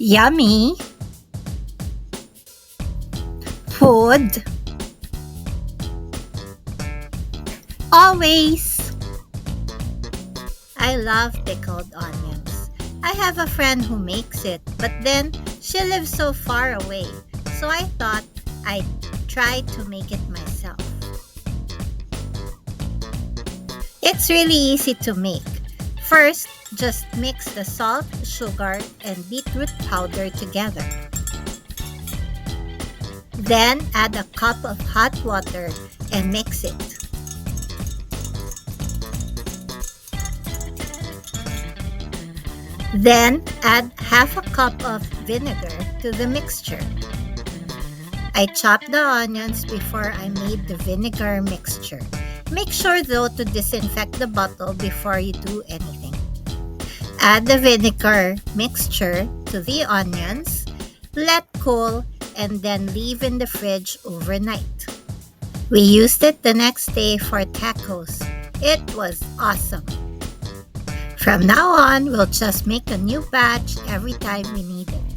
Yummy food always. I love pickled onions. I have a friend who makes it, but then she lives so far away, so I thought I'd try to make it myself. It's really easy to make. First, just mix the salt, sugar, and beetroot powder together. Then add a cup of hot water and mix it. Then add half a cup of vinegar to the mixture. I chopped the onions before I made the vinegar mixture. Make sure though to disinfect the bottle before you do anything. Add the vinegar mixture to the onions, let cool, and then leave in the fridge overnight. We used it the next day for tacos. It was awesome. From now on, we'll just make a new batch every time we need it.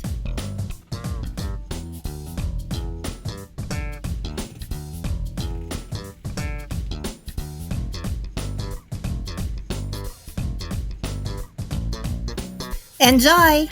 Enjoy!